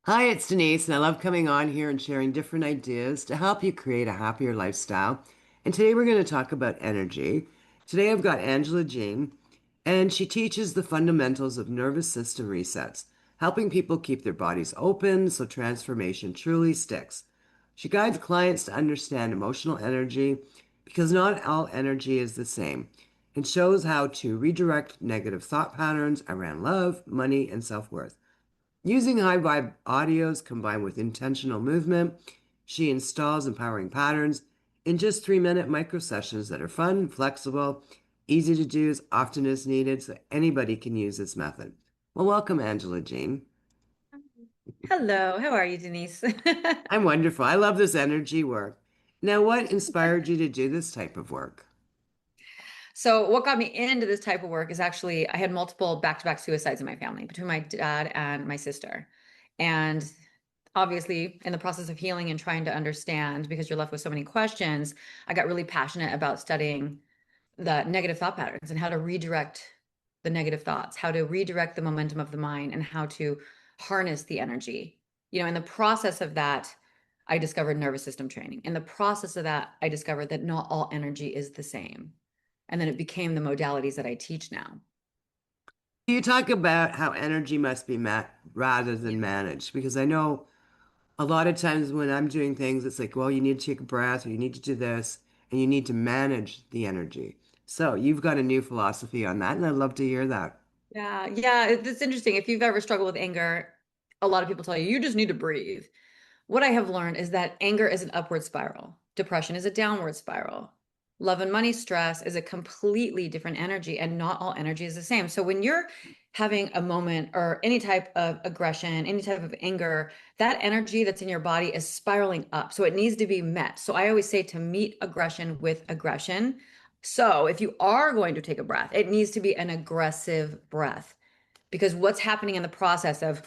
Hi, it's Denise, and I love coming on here and sharing different ideas to help you create a happier lifestyle. And today we're going to talk about energy. Today I've got Angela Jean, and she teaches the fundamentals of nervous system resets, helping people keep their bodies open so transformation truly sticks. She guides clients to understand emotional energy because not all energy is the same, and shows how to redirect negative thought patterns around love, money, and self-worth. Using high vibe audios combined with intentional movement, she installs empowering patterns in just 3-minute micro sessions that are fun, flexible, easy to do as often as needed, so anybody can use this method. Well, welcome, Angela Jean. Hello, how are you, Denise? I'm wonderful. I love this energy work. Now, what inspired you to do this type of work? So, what got me into this type of work is actually I had multiple back-to-back suicides in my family between my dad and my sister. And obviously, in the process of healing and trying to understand, because you're left with so many questions, I got really passionate about studying the negative thought patterns and how to redirect the negative thoughts, how to redirect the momentum of the mind, and how to harness the energy. In the process of that, I discovered nervous system training. In the process of that, I discovered that not all energy is the same. And then it became the modalities that I teach now. You talk about how energy must be met rather than managed, because I know a lot of times when I'm doing things, it's like, well, you need to take a breath or you need to do this and you need to manage the energy. So you've got a new philosophy on that, and I'd love to hear that. Yeah, it's interesting. If you've ever struggled with anger, a lot of people tell you, you just need to breathe. What I have learned is that anger is an upward spiral, depression is a downward spiral. Love and money stress is a completely different energy, and not all energy is the same. So when you're having a moment or any type of aggression, any type of anger, that energy that's in your body is spiraling up. So it needs to be met. So I always say to meet aggression with aggression. So if you are going to take a breath, it needs to be an aggressive breath, because what's happening in the process of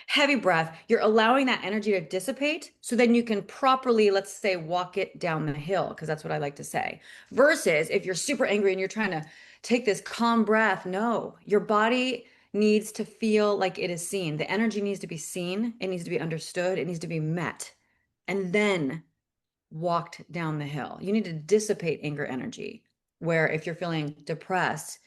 heavy breath, you're allowing that energy to dissipate so then you can properly, let's say, walk it down the hill, because that's what I like to say. Versus if you're super angry and you're trying to take this calm breath, no, your body needs to feel like it is seen. The energy needs to be seen, it needs to be understood, it needs to be met, and then walked down the hill. You need to dissipate anger energy. Where if you're feeling depressed,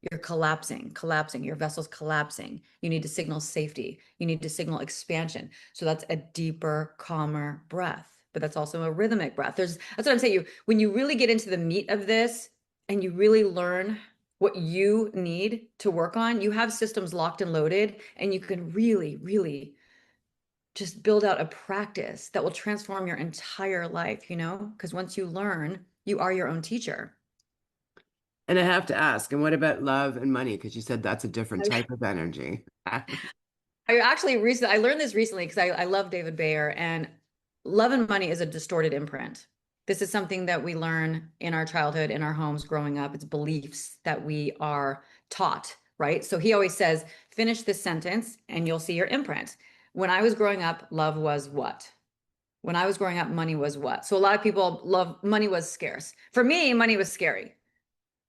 you're collapsing, your vessel's collapsing. You need to signal safety. You need to signal expansion. So that's a deeper, calmer breath. But that's also a rhythmic breath. That's what I'm saying. When you really get into the meat of this and you really learn what you need to work on, you have systems locked and loaded, and you can really, really just build out a practice that will transform your entire life, Because once you learn, you are your own teacher. And I have to ask, and what about love and money? Because you said that's a different type of energy. I learned this recently because I love David Bayer, and love and money is a distorted imprint. This is something that we learn in our childhood, in our homes growing up. It's beliefs that we are taught, right? So he always says, finish this sentence and you'll see your imprint. When I was growing up, love was what? When I was growing up, money was what? So a lot of people love money was scarce. For me, money was scary,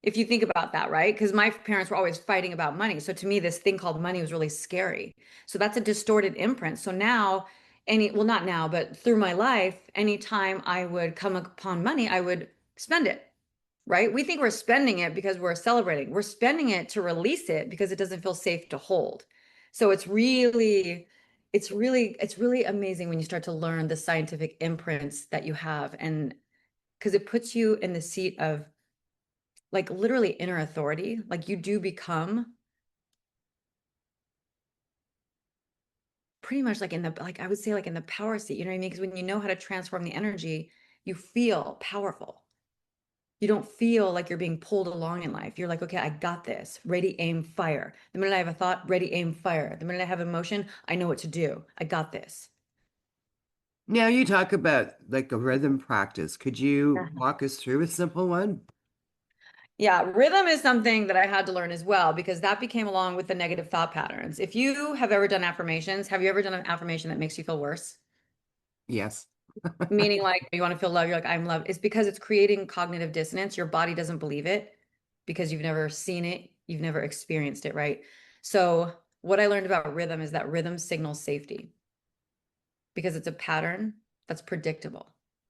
if you think about that, right? Because my parents were always fighting about money. So to me, this thing called money was really scary. So that's a distorted imprint. So now, well, not now, but through my life, anytime I would come upon money, I would spend it, right? We think we're spending it because we're celebrating. We're spending it to release it because it doesn't feel safe to hold. So it's really amazing when you start to learn the scientific imprints that you have, and because it puts you in the seat of like literally inner authority. Like you do become pretty much like I would say like in the power seat, you know what I mean? Because when you know how to transform the energy, you feel powerful. You don't feel like you're being pulled along in life. You're like, okay, I got this. Ready, aim, fire. The minute I have a thought, ready, aim, fire. The minute I have emotion, I know what to do. I got this. Now you talk about like a rhythm practice. Could you walk us through a simple one? Yeah, rhythm is something that I had to learn as well, because that became along with the negative thought patterns. If you have ever done affirmations, have you ever done an affirmation that makes you feel worse? Yes. Meaning like you want to feel love, you're like, I'm loved. It's because it's creating cognitive dissonance. Your body doesn't believe it because you've never seen it, you've never experienced it, right? So what I learned about rhythm is that rhythm signals safety because it's a pattern that's predictable.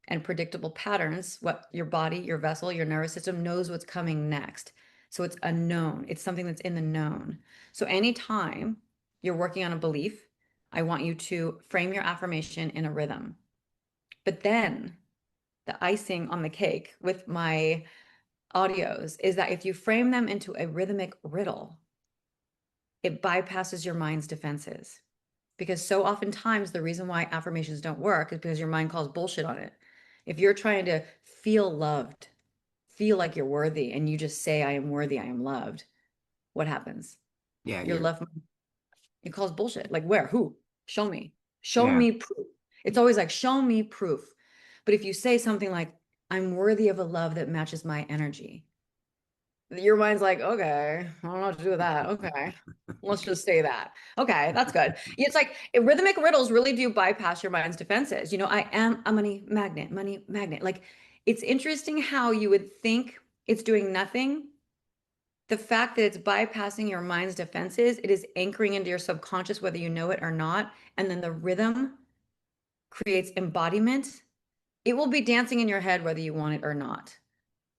And predictable patterns, what your body, your vessel, your nervous system knows what's coming next. So it's a known, it's something that's in the known. So anytime you're working on a belief, I want you to frame your affirmation in a rhythm. But then the icing on the cake with my audios is that if you frame them into a rhythmic riddle, it bypasses your mind's defenses. Because so oftentimes the reason why affirmations don't work is because your mind calls bullshit on it. If you're trying to feel loved, feel like you're worthy, and you just say, I am worthy, I am loved, what happens? Yeah, Your you're left mind, it calls bullshit. Like, where? Who? Show me. Show yeah. me proof. It's always like, show me proof. But if you say something like, I'm worthy of a love that matches my energy, your mind's like, okay, I don't know what to do with that. Okay, let's just say that. Okay, that's good. It's like rhythmic riddles really do bypass your mind's defenses. I am a money magnet, money magnet. Like, it's interesting how you would think it's doing nothing. The fact that it's bypassing your mind's defenses, it is anchoring into your subconscious, whether you know it or not. And then the rhythm creates embodiment. It will be dancing in your head, whether you want it or not.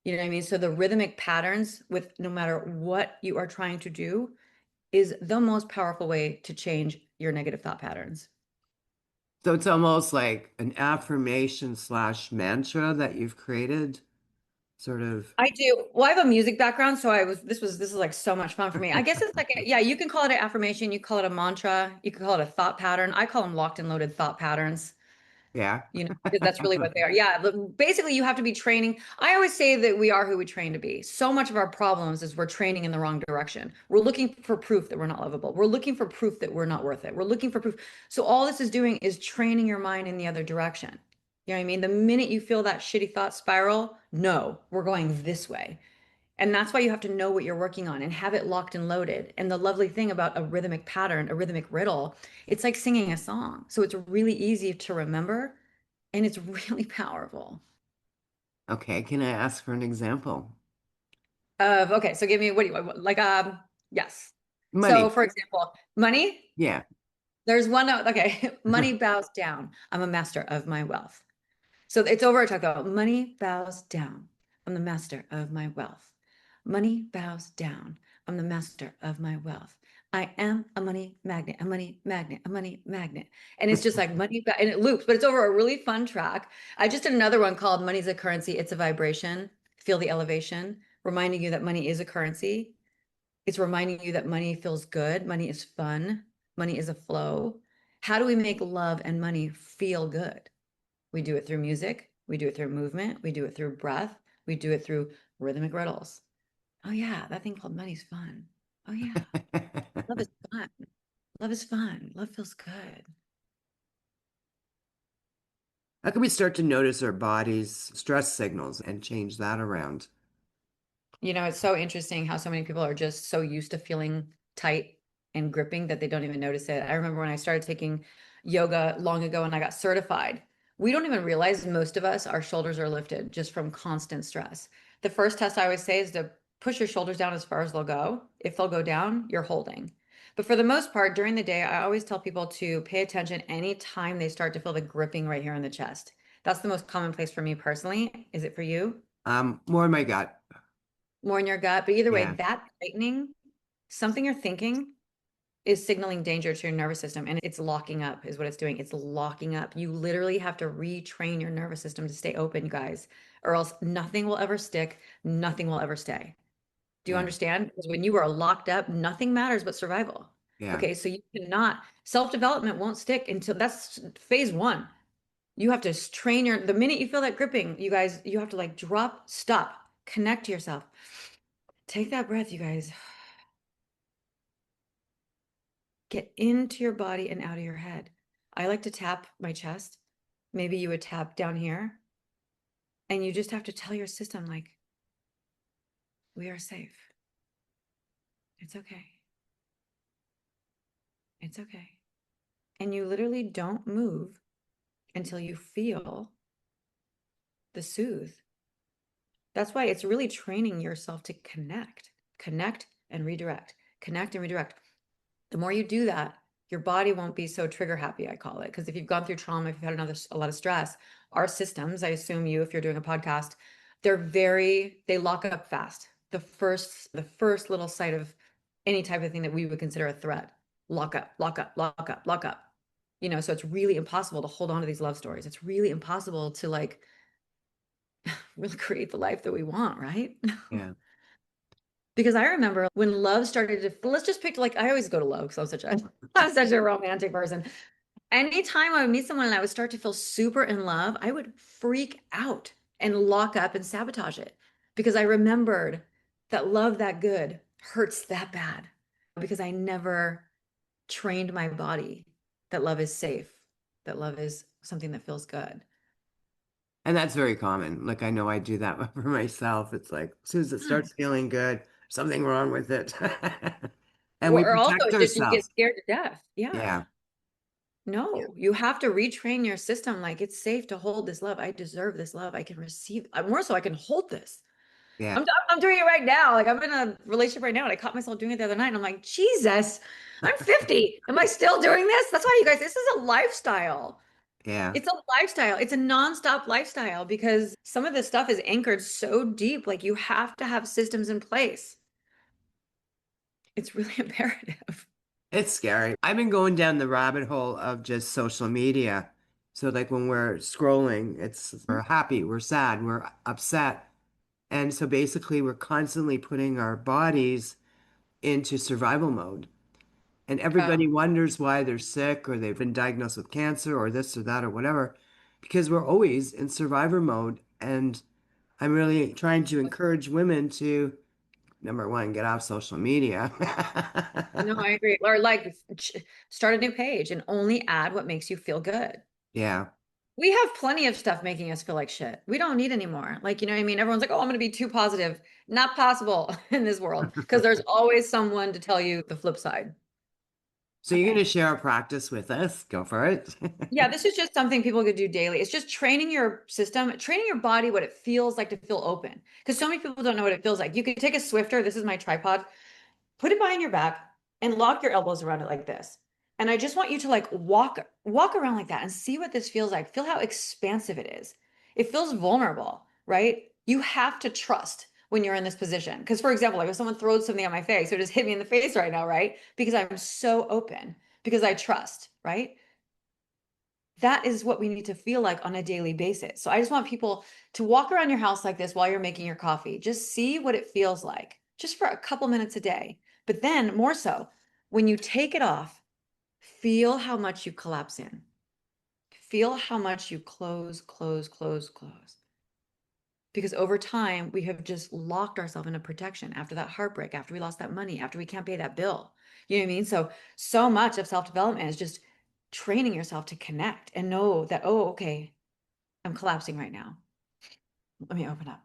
You know what I mean? So the rhythmic patterns with no matter what you are trying to do is the most powerful way to change your negative thought patterns. So it's almost like an affirmation slash mantra that you've created, sort of. I do. Well, I have a music background, so this is like so much fun for me. I guess it's like yeah, you can call it an affirmation, you call it a mantra, you can call it a thought pattern. I call them locked and loaded thought patterns. Yeah. Because that's really what they are. Yeah, basically you have to be training. I always say that we are who we train to be. So much of our problems is we're training in the wrong direction. We're looking for proof that we're not lovable. We're looking for proof that we're not worth it. We're looking for proof. So all this is doing is training your mind in the other direction. You know what I mean? The minute you feel that shitty thought spiral, no, we're going this way. And that's why you have to know what you're working on and have it locked and loaded. And the lovely thing about a rhythmic pattern, a rhythmic riddle, it's like singing a song. So it's really easy to remember and it's really powerful. Okay, can I ask for an example? Okay, so give me what do you like yes. So Money. for example, money, Yeah. there's one okay, money bows down. I'm a master of my wealth. So it's over talk about money bows down. I'm the master of my wealth. Money bows down. I'm the master of my wealth. I am a money magnet, a money magnet, a money magnet. And it's just like money and it loops, but it's over a really fun track. I just did another one called Money's a Currency, It's a Vibration. Feel the elevation, reminding you that money is a currency. It's reminding you that money feels good, money is fun, money is a flow. How do we make love and money feel good? We do it through music. We do it through movement. We do it through breath. We do it through rhythmic riddles. Oh, yeah, that thing called money's fun. Oh, yeah, love is fun. Love is fun. Love feels good. How can we start to notice our body's stress signals and change that around? It's so interesting how so many people are just so used to feeling tight and gripping that they don't even notice it. I remember when I started taking yoga long ago and I got certified, we don't even realize most of us, our shoulders are lifted just from constant stress. The first test I always say is to push your shoulders down as far as they'll go. If they'll go down, you're holding. But for the most part, during the day, I always tell people to pay attention anytime they start to feel the gripping right here in the chest. That's the most common place for me personally. Is it for you? More in my gut. More in your gut. But either way, Yeah. that tightening, something you're thinking is signaling danger to your nervous system and it's locking up, is what it's doing. It's locking up. You literally have to retrain your nervous system to stay open, guys, or else nothing will ever stick, nothing will ever stay. Do you Yeah. understand? Because when you are locked up, nothing matters but survival. Yeah. Okay, so you cannot, self-development won't stick until that's phase one. You have to train the minute you feel that gripping, you guys, you have to like drop, stop, connect to yourself. Take that breath, you guys. Get into your body and out of your head. I like to tap my chest. Maybe you would tap down here. And you just have to tell your system, like, we are safe. It's okay. It's okay. And you literally don't move until you feel the soothe. That's why it's really training yourself to connect and redirect, connect and redirect. The more you do that, your body won't be so trigger happy, I call it. Because if you've gone through trauma, if you've had a lot of stress, our systems, I assume you, if you're doing a podcast, they lock up fast. The first little sight of any type of thing that we would consider a threat, lock up, lock up, lock up, lock up. So it's really impossible to hold on to these love stories. It's really impossible to like really create the life that we want, right? Yeah. Because I remember when love started to, let's just pick, like, I always go to love because I'm such a romantic person. Anytime I would meet someone and I would start to feel super in love, I would freak out and lock up and sabotage it because I remembered that love that good hurts that bad because I never trained my body that love is safe, that love is something that feels good. And that's very common. Like I know I do that for myself. It's like as soon as it starts feeling good, something wrong with it. And we Or also protect it's just you get ourselves. scared to death. Yeah. Yeah. Yeah. No, you have to retrain your system. Like it's safe to hold this love. I deserve this love. I can receive. More so, I can hold this. Yeah. I'm doing it right now. Like I'm in a relationship right now, and I caught myself doing it the other night. And I'm like, Jesus, I'm 50. Am I still doing this? That's why you guys, this is a lifestyle. Yeah. It's a lifestyle. It's a nonstop lifestyle because some of this stuff is anchored so deep. Like you have to have systems in place. It's really imperative. It's scary. I've been going down the rabbit hole of just social media. So like when we're scrolling, we're happy, we're sad, we're upset. And so basically we're constantly putting our bodies into survival mode. And Yeah. everybody wonders why they're sick or they've been diagnosed with cancer or this or that or whatever, because we're always in survivor mode. And I'm really trying to encourage women to, number one, get off social media. No, I agree. Or like start a new page and only add what makes you feel good. Yeah. We have plenty of stuff making us feel like shit. We don't need any more. Like, you know what I mean? Everyone's like, oh, I'm going to be too positive. Not possible in this world because there's always someone to tell you the flip side. So you're going to share a practice with us? Go for it. Yeah, this is just something people could do daily. It's just training your system, training your body what it feels like to feel open. Because so many people don't know what it feels like. You could take a Swifter. This is my tripod. Put it behind your back and lock your elbows around it like this. And I just want you to like walk around like that and see what this feels like. Feel how expansive it is. It feels vulnerable, right? You have to trust when you're in this position. Because for example, like if someone throws something at my face, it just hit me in the face right now, right? Because I'm so open, because I trust, right? That is what we need to feel like on a daily basis. So I just want people to walk around your house like this while you're making your coffee. Just see what it feels like, just for a couple minutes a day. But then, more so, when you take it off, feel how much you collapse in. Feel how much you close, close, close, close. Because over time, we have just locked ourselves into protection after that heartbreak, after we lost that money, after we can't pay that bill. You know what I mean? So much of self-development is just training yourself to connect and know that, oh, okay, I'm collapsing right now. Let me open up.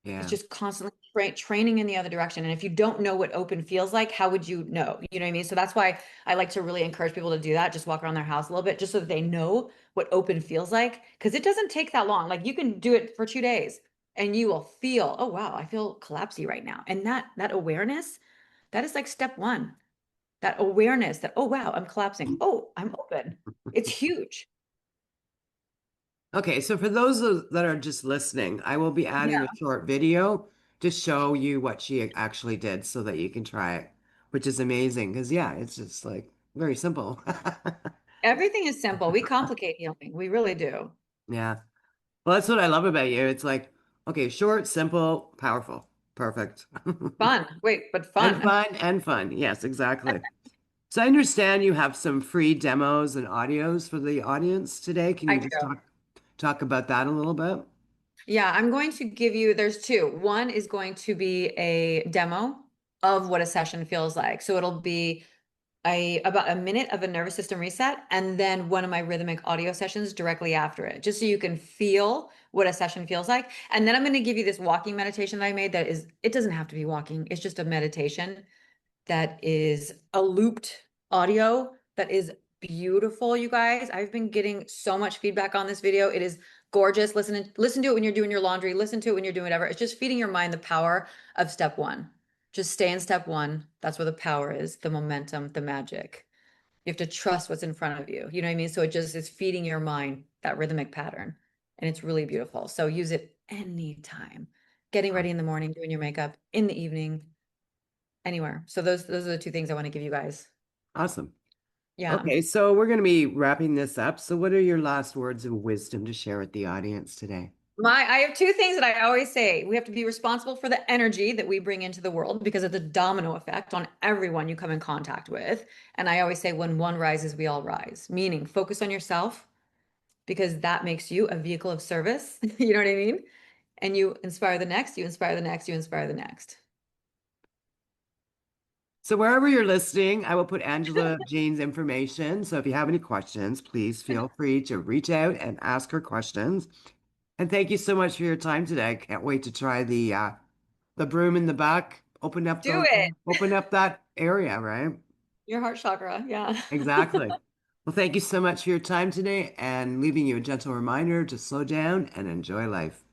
It's Yeah. just constantly training in the other direction. And if you don't know what open feels like, how would you know? You know what I mean? So that's why I like to really encourage people to do that. Just walk around their house a little bit, just so that they know what open feels like. Because it doesn't take that long. Like you can do it for 2 days and you will feel, oh wow, I feel collapsy right now. And that awareness, that is like step one. That awareness that, oh wow, I'm collapsing. Oh, I'm open. It's huge. Okay, so for those that are just listening, I will be adding Yeah. a short video to show you what she actually did so that you can try it, which is amazing because, yeah, it's just like very simple. Everything is simple. We complicate healing. We really do. Yeah. Well, that's what I love about you. It's like, okay, short, simple, powerful. Perfect. Fun. Wait, but And fun. fun and fun. Yes, exactly. So I understand you have some free demos and audios for the audience today. Can I you do. just talk about that a little bit? Yeah, I'm going to give you, there's two. One is going to be a demo of what a session feels like. So it'll be about a minute of a nervous system reset and then one of my rhythmic audio sessions directly after it, just so you can feel what a session feels like. And then I'm going to give you this walking meditation that I made it doesn't have to be walking. It's just a meditation that is a looped audio that is beautiful, you guys. I've been getting so much feedback on this video. It is gorgeous. Listen to it when you're doing your laundry, listen to it when you're doing whatever. It's just feeding your mind the power of step one. Just stay in step one. That's where the power is, the momentum, the magic. You have to trust what's in front of you. You know what I mean? So it just is feeding your mind that rhythmic pattern. And it's really beautiful. So use it anytime. Getting ready in the morning, doing your makeup, in the evening, anywhere. So those are the two things I want to give you guys. Awesome. Yeah. Okay, so we're going to be wrapping this up. So, what are your last words of wisdom to share with the audience today? I have two things that I always say. We have to be responsible for the energy that we bring into the world because it's a domino effect on everyone you come in contact with. And I always say, when one rises, we all rise, meaning focus on yourself because that makes you a vehicle of service. You know what I mean? And you inspire the next, you inspire the next, you inspire the next. So, wherever you're listening, I will put Angela Jane's information. So, if you have any questions, please feel free to reach out and ask her questions. And thank you so much for your time today. I can't wait to try the broom in the back. Do it. Open up that area, right? Your heart chakra. Yeah. Exactly. Well, thank you so much for your time today and leaving you a gentle reminder to slow down and enjoy life.